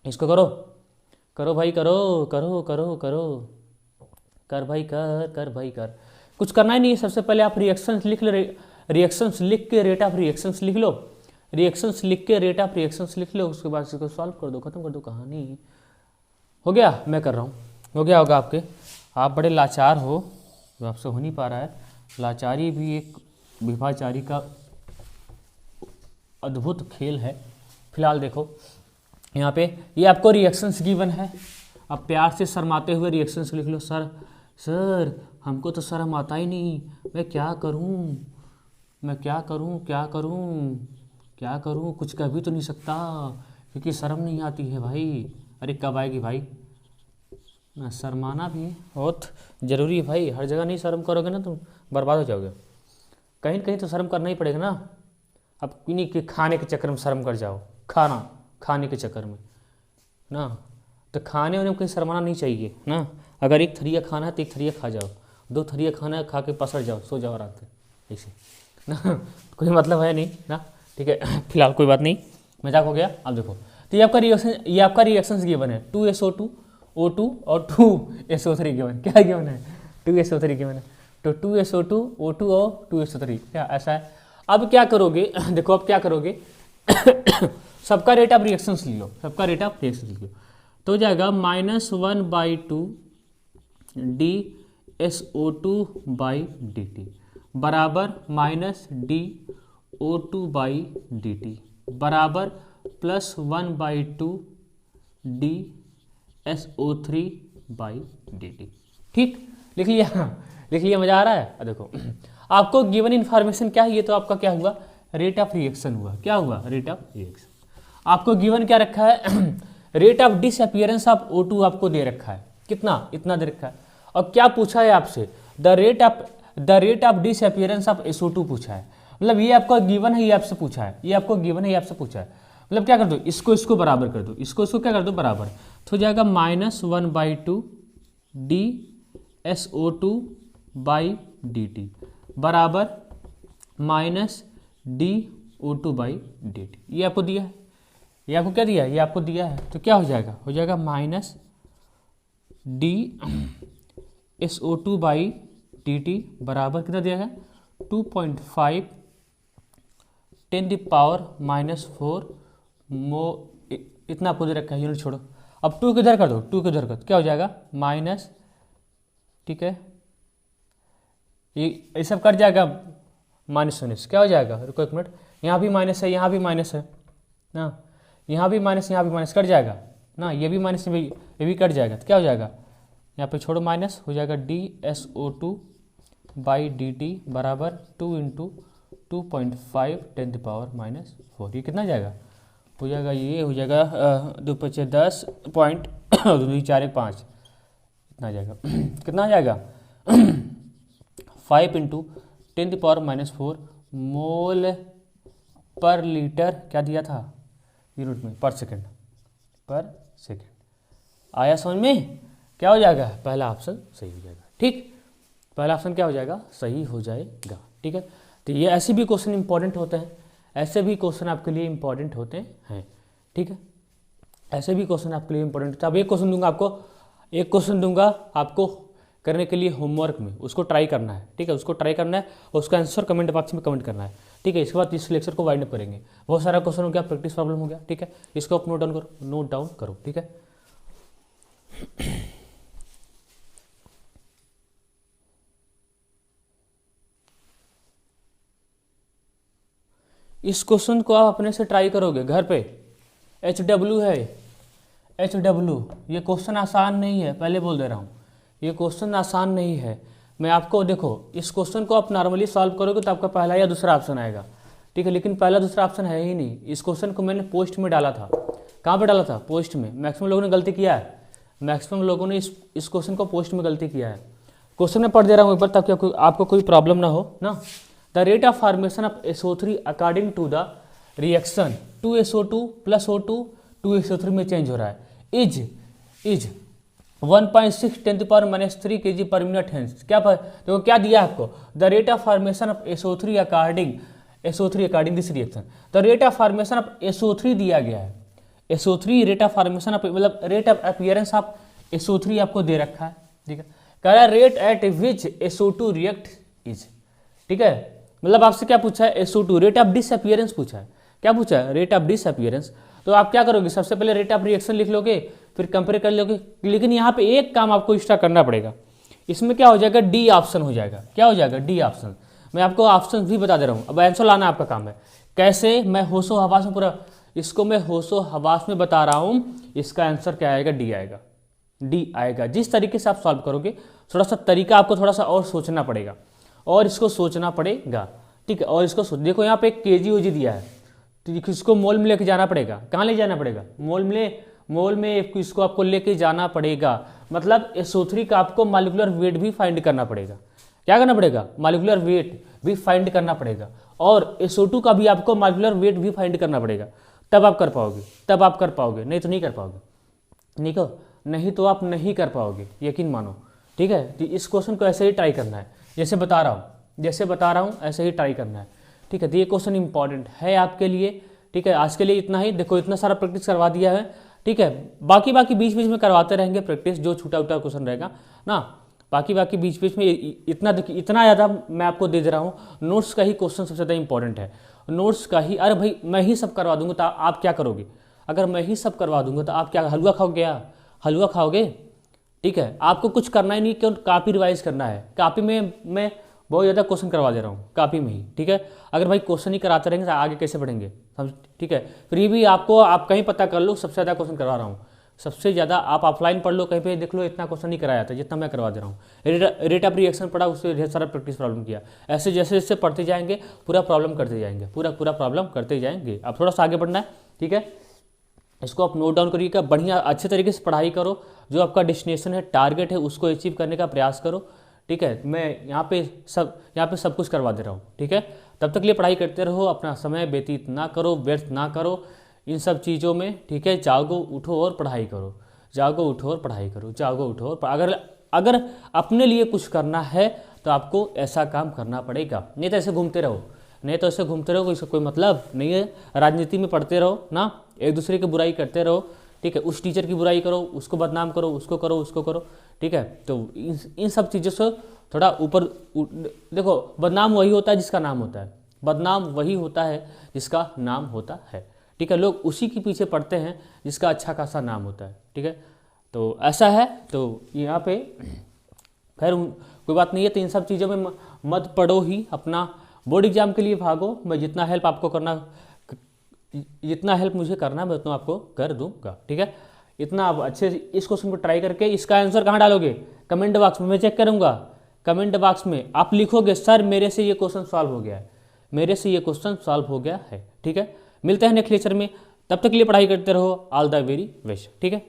इसको करो करो भाई, करो करो करो करो, कर भाई कर भाई कर। कुछ करना ही नहीं है, सबसे पहले आप रिएक्शंस लिख लो, रिएक्शंस लिख के रेट ऑफ रिएक्शंस लिख लो, रिएक्शंस लिख के रेट ऑफ रिएक्शंस लिख लो, उसके बाद इसको सॉल्व कर दो, खत्म कर दो कहानी। हो गया, मैं कर रहा हूँ, हो गया होगा आपके। आप बड़े लाचार हो, जो आपसे हो नहीं पा रहा है। लाचारी भी एक विभाचारी का अद्भुत खेल है। फिलहाल देखो यहाँ पे ये आपको रिएक्शंस गिवन है, अब प्यार से शर्माते हुए रिएक्शंस लिख लो। सर हमको तो शर्म आता ही नहीं, मैं क्या करूँ, मैं क्या करूँ क्या करूँ क्या करूँ, कुछ कह भी तो नहीं सकता क्योंकि शर्म नहीं आती है भाई। अरे कब आएगी भाई, ना शर्माना भी बहुत ज़रूरी है भाई। हर जगह नहीं शर्म करोगे ना तुम बर्बाद हो जाओगे, कहीं ना कहीं तो शर्म करना ही पड़ेगा ना। अब इन्हीं के खाने के चक्कर में शर्म कर जाओ, खाने के चक्कर में ना, तो खाने वाने में कहीं शर्माना नहीं चाहिए ना। अगर एक थरिया खाना है तो एक थरिया खा जाओ, 2 थरिया खाना है खा के पसर जाओ, सो जाओ रात में ऐसे ना, कोई मतलब है नहीं ना, ठीक है। फिलहाल कोई बात नहीं, मजाक हो गया। अब देखो तो ये आपका रिएक्शन गिवन है, 2SO2 O2 और 2SO3 गिवन, क्या गिवन है, 2SO3 गिवन है। तो 2SO2 O2 और 2SO3 क्या ऐसा है। अब क्या करोगे देखो, अब क्या करोगे सबका रेट ऑफ रिएक्शंस लिख लो, सबका रेट ऑफ रिएक्शंस लिख लो, तो हो जाएगा -1/2 DSO2/dt बराबर -DO2/dt बराबर +1/2 DSO3/dt। ठीक, लिख लिया, लिख लिया, मजा आ रहा है। देखो आपको गिवन इन्फॉर्मेशन क्या है, ये तो आपका क्या हुआ, रेट ऑफ रिएक्शन हुआ। क्या हुआ, रेट ऑफ रिएक्शन। आपको गिवन क्या रखा है, rate of disappearance of O2 आपको दे रखा है, कितना, इतना दे रखा है। और क्या पूछा है आपसे, the rate of disappearance of SO2 पूछा है। मतलब ये आपका गिवन है, ये आपसे पूछा है, ये आपको गिवन है, ये आपसे पूछा है। मतलब क्या कर दो, इसको बराबर कर दो, इसको क्या कर दो बराबर, तो हो जाएगा -1/2 dSO2/dt बराबर -dO2/dt। ये आपको दिया है, ये आपको क्या दिया है, ये आपको दिया है। तो क्या हो जाएगा, हो जाएगा -dSO2/dt बराबर कितना दिया है, 2.5 × 10⁻⁴ मो, इतना आपको दे रखा है, यूनिट छोड़ो। अब 2 किधर कर दो, 2 किधर कर दो, क्या हो जाएगा माइनस, ठीक है, ये सब कट जाएगा -19, क्या हो जाएगा, रुको एक मिनट, यहाँ भी माइनस है, यहाँ भी माइनस है ना, यहाँ भी माइनस, यहाँ भी माइनस, कट जाएगा ना, ये भी माइनस, ये भी कट जाएगा। तो क्या हो जाएगा, यहाँ पे छोड़ो माइनस, हो जाएगा dSO2/dt बराबर 2 × 2.5 10⁻⁴। ये कितना जाएगा, हो जाएगा, ये हो जाएगा 2 × 5 = 10 पॉइंट 2 4 1 5, इतना जाएगा, कितना जाएगा 5 × 10⁻⁴ मोल पर लीटर, क्या दिया था यूनिट में, पर सेकंड आया समझ में। क्या हो जाएगा, पहला ऑप्शन सही हो जाएगा। ठीक, पहला ऑप्शन क्या हो जाएगा, सही हो जाएगा। ठीक है, तो ये ऐसे भी क्वेश्चन इंपॉर्टेंट होते हैं, ऐसे भी क्वेश्चन आपके लिए इंपॉर्टेंट होते हैं। ठीक है, ऐसे भी क्वेश्चन आपके लिए इंपॉर्टेंट होता है। अब एक क्वेश्चन दूंगा आपको, एक क्वेश्चन दूंगा आपको करने के लिए होमवर्क में, उसको ट्राई करना है। ठीक है, उसको ट्राई करना है, उसका आंसर कमेंट बॉक्स में कमेंट करना है। ठीक है, इसके बाद इस लेक्चर को वाइंड अप करेंगे। बहुत सारा क्वेश्चन हो गया, प्रैक्टिस प्रॉब्लम हो गया। ठीक है, इसको आप नोट डाउन करो। ठीक है, इस क्वेश्चन को आप अपने से ट्राई करोगे घर पे। HW है, HW, ये क्वेश्चन आसान नहीं है, पहले बोल दे रहा हूँ, ये क्वेश्चन आसान नहीं है। मैं आपको, देखो इस क्वेश्चन को आप नॉर्मली सॉल्व करोगे तो आपका पहला या दूसरा ऑप्शन आएगा। ठीक है, लेकिन पहला दूसरा ऑप्शन है ही नहीं। इस क्वेश्चन को मैंने पोस्ट में डाला था। कहाँ पे डाला था, पोस्ट में। मैक्सिमम लोगों ने गलती किया है, मैक्सिमम लोगों ने इस क्वेश्चन को पोस्ट में गलती किया है। क्वेश्चन में पढ़ दे रहा हूँ एक बार, ताकि आपको कोई प्रॉब्लम ना हो ना। The rate of formation of SO3 according to the reaction 2SO2 + O2 2SO3 में चेंज हो रहा है इज 1.6 × 10⁻³ kg/min हेंस। क्या देखो क्या दिया आपको, the rate of formation of SO3 according this reaction. The rate of formation of SO3 दिया गया है, SO3 rate of formation of, मतलब rate of appearance of SO3 आपको दे रखा है। ठीक है, कह रहा है rate at which SO2 react is. ठीक है, मतलब आपसे क्या पूछा है, SO2 रेट ऑफ डिसअपियरेंस पूछा है। क्या पूछा है, रेट ऑफ डिसअपियरेंस। तो आप क्या करोगे, सबसे पहले रेट ऑफ रिएक्शन लिख लोगे, फिर कंपेयर कर लोगे। लेकिन यहाँ पे एक काम आपको एक्स्ट्रा करना पड़ेगा, इसमें क्या हो जाएगा, डी ऑप्शन हो जाएगा। क्या हो जाएगा, डी ऑप्शन। मैं आपको ऑप्शन भी बता दे रहा हूँ, अब आंसर लाना आपका काम है। कैसे, मैं होशो हवास में पूरा इसको मैं होशो हवास में बता रहा हूँ। इसका आंसर क्या आएगा, डी आएगा, डी आएगा। जिस तरीके से आप सॉल्व करोगे, थोड़ा सा तरीका आपको थोड़ा सा और सोचना पड़ेगा, और इसको सोचना पड़ेगा। ठीक है, और इसको देखो यहाँ पे एक KG दिया है, तो इसको मोल में लेके जाना पड़ेगा। कहाँ ले जाना पड़ेगा, मोल में इसको आपको लेके जाना पड़ेगा। मतलब SO3 का आपको मॉलिक्यूलर वेट भी फाइंड करना पड़ेगा। क्या करना पड़ेगा, मॉलिक्यूलर वेट भी फाइंड करना पड़ेगा, और SO2 का भी आपको मॉलिक्यूलर वेट भी फाइंड करना पड़ेगा। तब आप कर पाओगे, नहीं तो नहीं कर पाओगे। नहीं तो आप नहीं कर पाओगे, यकीन मानो। ठीक है, तो इस क्वेश्चन को ऐसे ही ट्राई करना है, जैसे बता रहा हूँ ऐसे ही ट्राई करना है। ठीक है, तो ये क्वेश्चन इंपॉर्टेंट है आपके लिए। ठीक है, आज के लिए इतना ही। देखो इतना सारा प्रैक्टिस करवा दिया है। ठीक है, बाकी बीच में करवाते रहेंगे प्रैक्टिस, जो छूटा क्वेश्चन रहेगा ना, बाकी बीच में इतना ज़्यादा मैं आपको दे दे रहा हूँ। नोट्स का ही क्वेश्चन सबसे ज़्यादा इंपॉर्टेंट है, नोट्स का ही। अरे भाई मैं ही सब करवा दूंगा तो आप क्या करोगे, अगर मैं ही सब करवा दूंगा तो आप क्या हलवा खाओगे, हलवा खाओगे। ठीक है, आपको कुछ करना ही नहीं, क्यों, कापी रिवाइज करना है। कापी में मैं बहुत ज़्यादा क्वेश्चन करवा दे रहा हूँ, कापी में ही। ठीक है, अगर भाई क्वेश्चन ही कराते रहेंगे तो आगे कैसे बढ़ेंगे, समझ। ठीक है, फिर भी आपको, आप कहीं पता कर लो, सबसे ज़्यादा क्वेश्चन करवा रहा हूँ, सबसे ज़्यादा आप ऑफलाइन पढ़ लो, कहीं पे देख लो, इतना क्वेश्चन नहीं कराया था जितना मैं करवा दे रहा हूँ। रेट ऑफ रिएक्शन पढ़ा, उससे ढेर सारा प्रैक्टिस प्रॉब्लम किया। ऐसे जैसे जैसे पढ़ते जाएंगे पूरा प्रॉब्लम करते जाएंगे, पूरा प्रॉब्लम करते जाएंगे। अब थोड़ा सा आगे बढ़ना है, ठीक है। इसको आप नोट डाउन करिएगा, बढ़िया अच्छे तरीके से पढ़ाई करो। जो आपका डेस्टिनेशन है, टारगेट है, उसको अचीव करने का प्रयास करो, ठीक है। मैं यहाँ पे सब कुछ करवा दे रहा हूँ, ठीक है। तब तक लिए पढ़ाई करते रहो, अपना समय व्यतीत ना करो, व्यर्थ ना करो इन सब चीज़ों में, ठीक है। जागो उठो और पढ़ाई करो, जागो उठो और पढ़ाई करो, जागो उठो और अगर अपने लिए कुछ करना है तो आपको ऐसा काम करना पड़ेगा, नहीं तो ऐसे घूमते रहो, इसका कोई मतलब नहीं है। राजनीति में पढ़ते रहो ना, एक दूसरे की बुराई करते रहो, ठीक है। उस टीचर की बुराई करो, उसको बदनाम करो, उसको करो, ठीक है। तो इन सब चीज़ों से थोड़ा ऊपर देखो, बदनाम वही होता है जिसका नाम होता है, बदनाम वही होता है जिसका नाम होता है, ठीक है। लोग उसी के पीछे पड़ते हैं जिसका अच्छा खासा नाम होता है, ठीक है। तो ऐसा है, तो यहाँ पे खैर कोई बात नहीं है। तो इन सब चीज़ों में मत पढ़ो ही, अपना बोर्ड एग्जाम के लिए भागो। मैं जितना हेल्प मुझे करना मैं उतना आपको कर दूंगा, ठीक है। इतना आप अच्छे से इस क्वेश्चन को ट्राई करके इसका आंसर कहाँ डालोगे, कमेंट बॉक्स में, मैं चेक करूंगा। कमेंट बॉक्स में आप लिखोगे सर मेरे से ये क्वेश्चन सॉल्व हो गया है, मेरे से ये क्वेश्चन सॉल्व हो गया है, ठीक है। मिलते हैं नेक्स्ट लेक्चर में, तब तक के लिए पढ़ाई करते रहो। ऑल द वेरी बेस्ट, ठीक है।